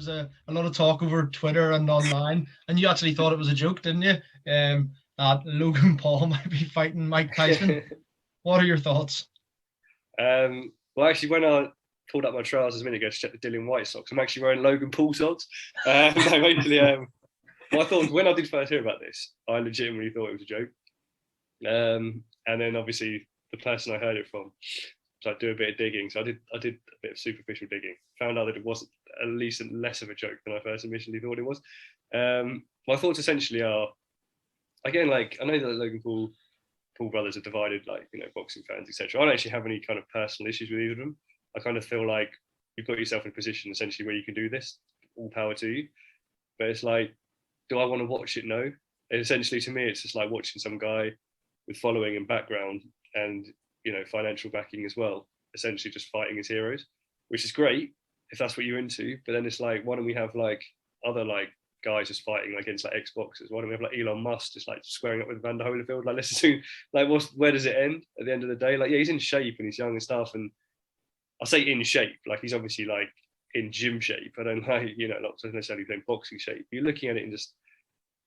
was a lot of talk over Twitter and online, and you actually thought it was a joke, didn't you? That Logan Paul might be fighting Mike Tyson. What are your thoughts? Well, actually, when I pulled up my trousers a minute ago to check the Dylan White socks, I'm actually wearing Logan Paul socks. What I thought was, when I did first hear about this, I legitimately thought it was a joke. And then obviously the person I heard it from, so I do a bit of digging. So I did a bit of superficial digging. Found out that it was at least less of a joke than I first initially thought it was. My thoughts essentially are, again, like, I know that Logan Paul brothers are divided, like, you know, boxing fans, etc. I don't actually have any kind of personal issues with either of them. I kind of feel like you've got yourself in a position essentially where you can do this. All power to you. But it's like, do I want to watch it? No. And essentially, to me, it's just like watching some guy with following and background and, you know, financial backing as well, essentially just fighting his heroes, which is great if that's what you're into. But then it's like, why don't we have like other like guys just fighting like against like Xboxers? Why don't we have like Elon Musk just like squaring up with Vander Holyfield? Like, let's assume, like, where does it end at the end of the day? Like, yeah, he's in shape and he's young and stuff, and I say in shape, like he's obviously like in gym shape. I don't like, you know, not necessarily playing boxing shape. You're looking at it and just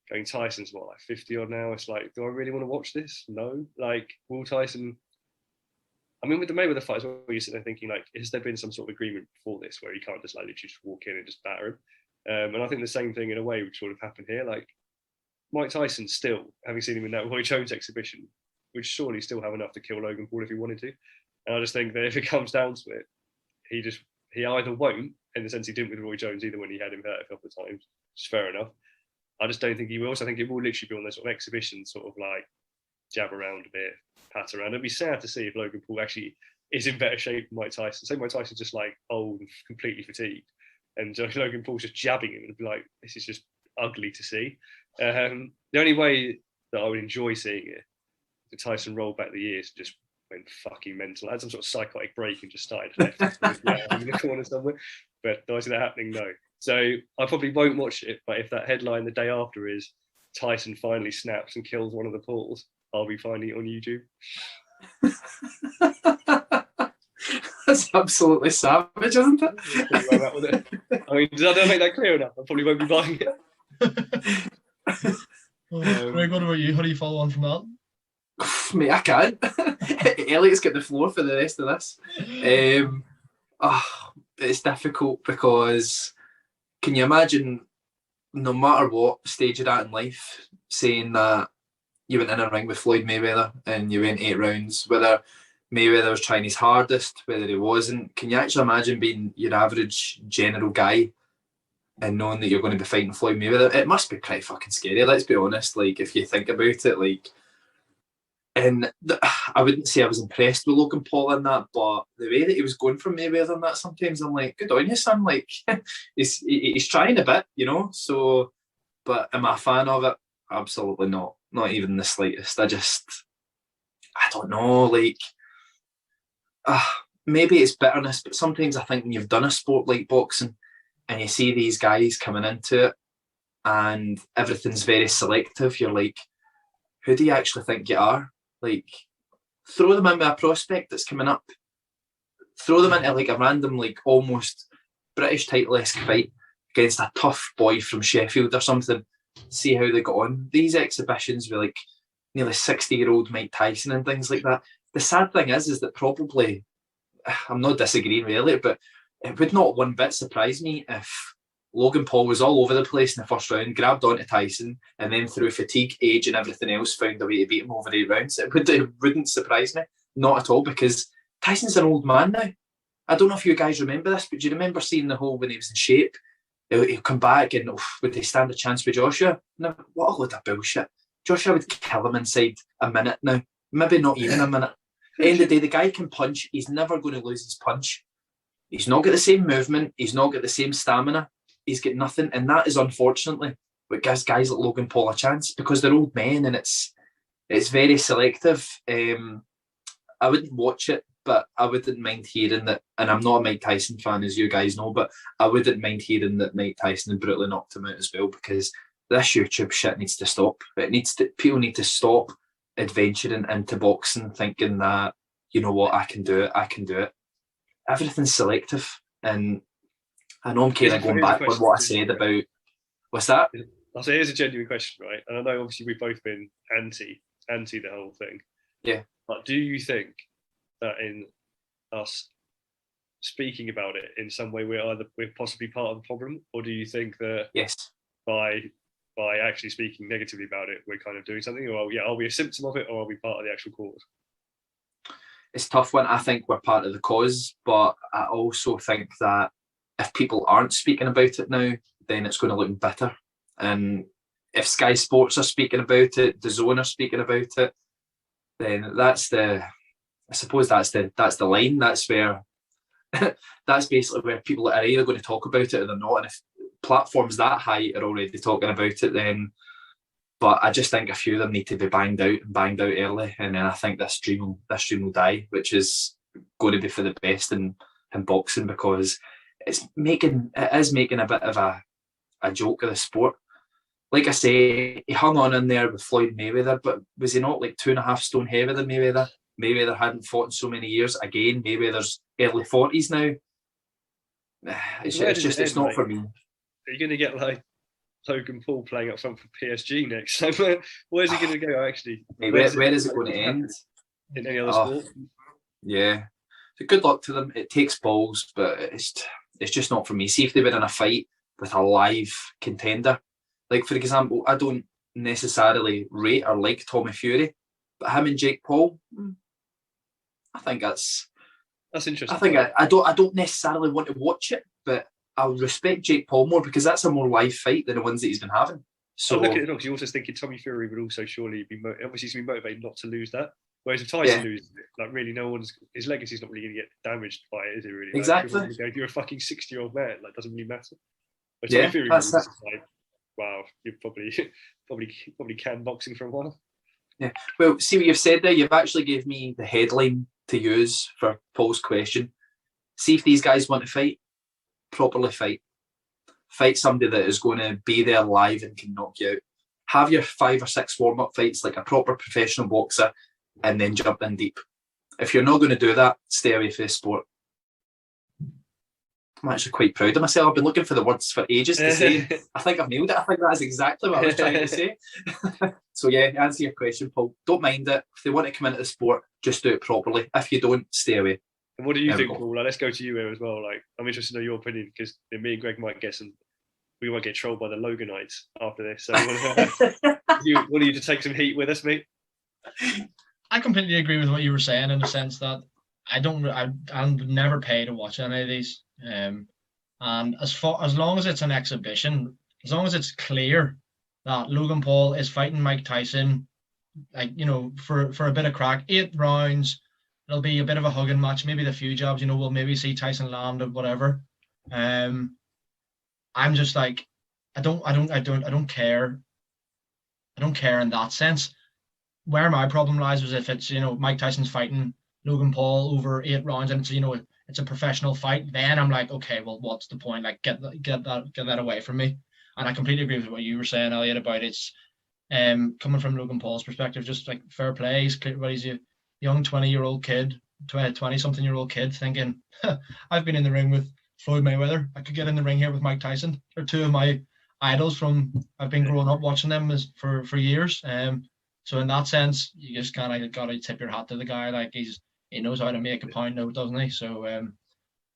going, Tyson's what, like 50 odd now? It's like, do I really want to watch this? No. Like, will Tyson, I mean, with the Mayweather fight as well, you're sitting there thinking, like, has there been some sort of agreement before this where you can't just like literally just walk in and just batter him? And I think the same thing in a way would sort of happen here. Like, Mike Tyson still, having seen him in that Roy Jones exhibition, would surely still have enough to kill Logan Paul if he wanted to. And I just think that if it comes down to it, he either won't, in the sense he didn't with Roy Jones either when he had him hurt a couple of times, which is fair enough. I just don't think he will. So I think it will literally be on those sort of exhibition, sort of like jab around a bit, pat around. It'd be sad to see if Logan Paul actually is in better shape than Mike Tyson. Say Mike Tyson's just like old and completely fatigued, and Logan Paul's just jabbing him, and be like, this is just ugly to see. The only way that I would enjoy seeing it, if Tyson rolled back the years and just went fucking mental, had some sort of psychotic break and just started left in the corner somewhere. But do I see that happening? No. So I probably won't watch it, but if that headline the day after is Tyson finally snaps and kills one of the Pauls, I'll be finding it on YouTube. That's absolutely savage, isn't it? I mean, did I don't make that clear enough? I probably won't be buying it. Greg, what about you? How do you follow on from that? Mate, I can't. Elliot's got the floor for the rest of this. It's difficult because can you imagine, no matter what stage you're at in life, saying that you went in a ring with Floyd Mayweather and you went 8 rounds, whether Mayweather was trying his hardest, whether he wasn't, can you actually imagine being your average general guy and knowing that you're going to be fighting Floyd Mayweather? It must be pretty fucking scary, let's be honest, like, if you think about it, like. And I wouldn't say I was impressed with Logan Paul in that, but the way that he was going for Mayweather and that, sometimes I'm like, good on you, son. Like, he's trying a bit, you know. So, but am I a fan of it? Absolutely not. Not even the slightest. I don't know. Like, maybe it's bitterness, but sometimes I think when you've done a sport like boxing and you see these guys coming into it and everything's very selective, you're like, who do you actually think you are? Like, throw them in with a prospect that's coming up. Throw them into like a random, like almost British title-esque fight against a tough boy from Sheffield or something. See how they got on. These exhibitions with like nearly 60-year-old Mike Tyson and things like that. The sad thing is that probably, I'm not disagreeing really, but it would not one bit surprise me if Logan Paul was all over the place in the first round, grabbed onto Tyson, and then through fatigue, age, and everything else, found a way to beat him over 8 rounds. It wouldn't surprise me, not at all, because Tyson's an old man now. I don't know if you guys remember this, but do you remember seeing the whole when he was in shape? He'll come back and would they stand a chance with Joshua? No, what a load of bullshit. Joshua would kill him inside a minute now, maybe not even a minute. At the end of the day, the guy can punch. He's never going to lose his punch. He's not got the same movement. He's not got the same stamina. He's got nothing, and that is unfortunately what gives guys like Logan Paul a chance, because they're old men and it's very selective. I wouldn't watch it, but I wouldn't mind hearing that, and I'm not a Mike Tyson fan, as you guys know, but I wouldn't mind hearing that Mike Tyson had brutally knocked him out as well, because this YouTube shit needs to stop. People need to stop adventuring into boxing thinking that, you know what, I can do it. Everything's selective, and I know I'm kind of going back on what I said about. What's that? I'll say here's a genuine question, right? And I know obviously we've both been anti the whole thing. Yeah. But do you think that in us speaking about it in some way we're possibly part of the problem, or do you think that yes, by actually speaking negatively about it we're kind of doing something, or are we a symptom of it, or are we part of the actual cause? It's a tough one. I think we're part of the cause, but I also think that if people aren't speaking about it now, then it's going to look bitter. And if Sky Sports are speaking about it, DAZN are speaking about it, then that's the line. That's where that's basically where people are either going to talk about it or they're not. And if platforms that high are already talking about it, then. But I just think a few of them need to be banged out early, and then I think this dream will die, which is going to be for the best in boxing, because it is making a bit of a joke of the sport. Like I say, he hung on in there with Floyd Mayweather, but was he not like 2.5 stone heavier than Mayweather? Mayweather hadn't fought in so many years. Again, Mayweather's early 40s now. It's not for me. Are you going to get like Logan Paul playing up front for PSG next? Where's he going to go? Actually, where is it going to end? In any other sport? Yeah, so good luck to them. It takes balls, but it's just not for me. See if they were in a fight with a live contender, like for example, I don't necessarily rate or like Tommy Fury, but him and Jake Paul, I think that's interesting. I think I don't necessarily want to watch it, but I'll respect Jake Paul more because that's a more live fight than the ones that he's been having. So look at it, because you're also thinking Tommy Fury would also surely be obviously he's been motivated not to lose that. Whereas if Tyson loses it, like really his legacy's not really going to get damaged by it, is it really? Exactly. Like, if you're a fucking 60-year-old man, like doesn't really matter. But Tommy Fury that's like, wow, you probably can boxing for a while. Yeah. Well, see what you've said there. You've actually gave me the headline to use for Paul's question. See if these guys want to fight. Properly fight somebody that is going to be there live and can knock you out. Have your 5 or 6 warm-up fights like a proper professional boxer, and then jump in deep. If you're not going to do that, stay away from the sport. I'm actually quite proud of myself. I've been looking for the words for ages to say. I think I've nailed it. I think that's exactly what I was trying to say. So yeah, answer your question, Paul. Don't mind it. If they want to come into the sport, just do it properly. If you don't, stay away. And what do you think, Paul? Like, let's go to you here as well. Like, I'm interested to know your opinion, because me and Greg might get we might get trolled by the Loganites after this. So want you to take some heat with us, mate? I completely agree with what you were saying in the sense that I'm never paid to watch any of these. And as long as it's an exhibition, as long as it's clear that Logan Paul is fighting Mike Tyson, like, for a bit of crack, 8 rounds, it'll be a bit of a hugging match, maybe the few jobs, we'll maybe see Tyson land or whatever. I'm just like, I don't care. I don't care in that sense. Where my problem lies was if it's, Mike Tyson's fighting Logan Paul over 8 rounds and it's, it's a professional fight, then I'm like, okay, well, what's the point? Like, get that away from me. And I completely agree with what you were saying, Elliot, about it's coming from Logan Paul's perspective, just like fair play. He's a young 20-year-old kid, 20-something-year-old kid thinking, I've been in the ring with Floyd Mayweather. I could get in the ring here with Mike Tyson. They're 2 of my idols I've been growing up watching them for years. So in that sense, you just kind of got to tip your hat to the guy. Like, he knows how to make a pound note, doesn't he? So,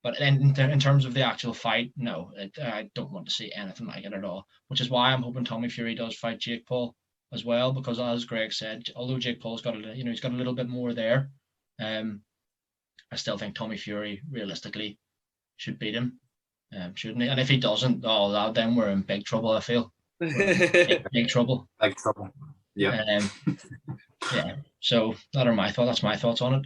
but in terms of the actual fight, no, I don't want to see anything like it at all. Which is why I'm hoping Tommy Fury does fight Jake Paul as well, because as Greg said, although Jake Paul's got he's got a little bit more there, I still think Tommy Fury realistically should beat him, shouldn't he? And if he doesn't, then we're in big trouble. I feel big trouble. Big trouble. Yeah. Yeah. So that's my thoughts on it.